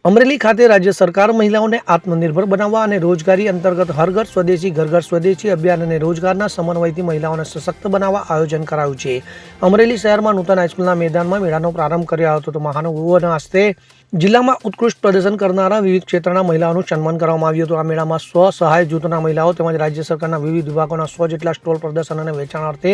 અમરેલી ખાતે રાજ્ય સરકાર મહિલાઓને આત્મનિર્ભર બનાવવા અને રોજગારી અંતર્ગત હર ઘર સ્વદેશી અભિયાન અને રોજગારના સમન્વયથી મહિલાઓને સશક્ત બનાવવા આયોજન કરાયું છે। અમરેલી શહેરમાં નૂતન હાઈસ્કૂલના મેદાનમાં મેળાનો પ્રારંભ કર્યો હતો તો મહાનુભાવોના હસ્તે જિલ્લામાં ઉત્કૃષ્ટ પ્રદર્શન કરનારા વિવિધ ક્ષેત્રના મહિલાઓનું સન્માન કરવામાં આવ્યું હતું। આ મેળામાં સ્વ સહાય જૂથના મહિલાઓ તેમજ રાજ્ય સરકારના વિવિધ વિભાગોના 100 જેટલા સ્ટોલ પ્રદર્શન અને વેચાણ અર્થે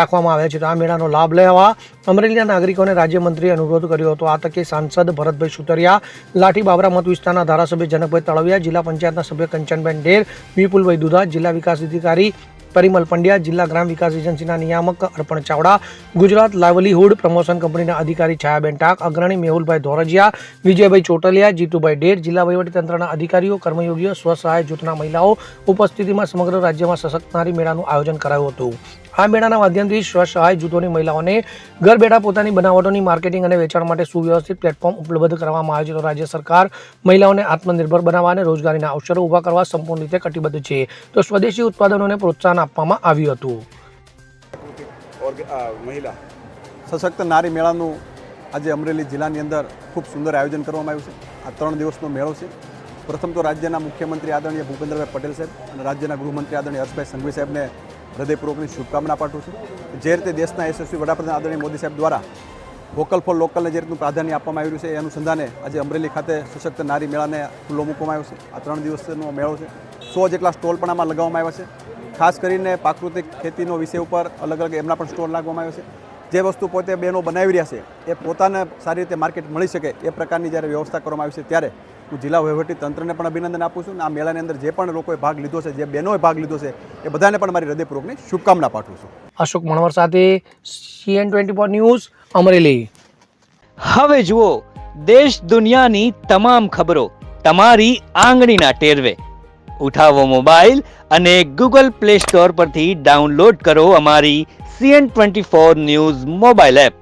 રાખવામાં આવ્યા છે। તો આ મેળાનો લાભ લેવા અમરેલીના નાગરિકોને રાજ્યમંત્રીએ અનુરોધ કર્યો હતો। આ તકે સાંસદ ભરતભાઈ સુતરિયા, લાઠી બાબરા મત વિસ્તારના ધારાસભ્ય જનકભાઈ તળવિયા, જિલ્લા પંચાયતના સભ્ય કંચનબેન ઢેર, વિપુલભાઈ દુધા, જિલ્લા વિકાસ અધિકારી પરિમલ પંડ્યા, જિલ્લા ગ્રામ વિકાસ એજન્સીના નિયામક અર્પણ ચાવડા, ગુજરાત લાઇવલીહુડ પ્રમોશન કંપનીના અધિકારી છાયાબેન ટાક, અગ્રણી મેહુલભાઈ ધોરજીયા, વિજયભાઈ ચોટલિયા, જીતુભાઈ ઢેર, જિલ્લા વહીવટીતંત્રના અધિકારીઓ, કર્મયોગીઓ, સ્વસહાય જૂથના મહિલાઓ ઉપસ્થિતિમાં સમગ્ર રાજ્યમાં સશક્ત નારી મેળાનું આયોજન કરાયું હતું। આ મેળાના માધ્યમથી સ્વસહાય જૂથોની મહિલાઓને ઘર બેઠા પોતાની બનાવટોની માર્કેટિંગ અને વેચાણ માટે સુવ્યવસ્થિત પ્લેટફોર્મ ઉપલબ્ધ કરવામાં આવે છે। તો રાજ્ય સરકાર મહિલાઓને આત્મનિર્ભર બનાવવા અને રોજગારીના અવસરો ઊભા કરવા સંપૂર્ણ રીતે કટિબદ્ધ છે। તો સ્વદેશી ઉત્પાદનોને પ્રોત્સાહન આપવામાં આવ્યું હતું। મહિલા સશક્ત નારી મેળાનું આજે અમરેલી જિલ્લાની અંદર ખૂબ સુંદર આયોજન કરવામાં આવ્યું છે। આ 3 દિવસનો મેળો છે। પ્રથમ તો રાજ્યના મુખ્યમંત્રી આદરણીય ભૂપેન્દ્રભાઈ પટેલ સાહેબ અને રાજ્યના ગૃહમંત્રી આદરણીય હર્ષભાઈ સંઘવી સાહેબને હૃદયપૂર્વકની શુભકામના પાઠવું છું। જે રીતે દેશના યશસ્વી વડાપ્રધાન આદરણીય મોદી સાહેબ દ્વારા વોકલ ફોર લોકલને જે રીતનું પ્રાધાન્ય આપવામાં આવ્યું છે એ અનુસંધાને આજે અમરેલી ખાતે સશક્ત નારી મેળાને ખુલ્લો મૂકવામાં આવ્યો છે। આ 3 દિવસનો મેળો છે। 100 જેટલા સ્ટોલ પણ આમાં લગાવવામાં આવ્યા છે। ખાસ કરીને પ્રાકૃતિક ખેતીનો વિષય ઉપર અલગ અલગ એમના પણ સ્ટોલ લાગવામાં આવ્યો છે। જે વસ્તુ પોતે બહેનો બનાવી રહ્યા છે એ પોતાને સારી રીતે માર્કેટ મળી શકે એ પ્રકારની જ્યારે વ્યવસ્થા કરવામાં આવી છે ત્યારે હું જિલ્લા વહીવટી તંત્રને પણ અભિનંદન આપું છું અને આ મેળાની અંદર જે પણ લોકોએ ભાગ લીધો છે, જે બહેનોએ ભાગ લીધો છે એ બધાને પણ મારી હૃદયપૂર્વકની શુભકામના પાઠવું છું। અશોક મણવર સાથે CN24 ન્યૂઝ અમરેલી। હવે જુઓ દેશ દુનિયાની તમામ ખબરો તમારી આંગળીના ટેરવે। ઉઠાવો મોબાઈલ અને Google Play Store પરથી ડાઉનલોડ કરો અમારી CN24 ન્યૂઝ મોબાઈલ એપ।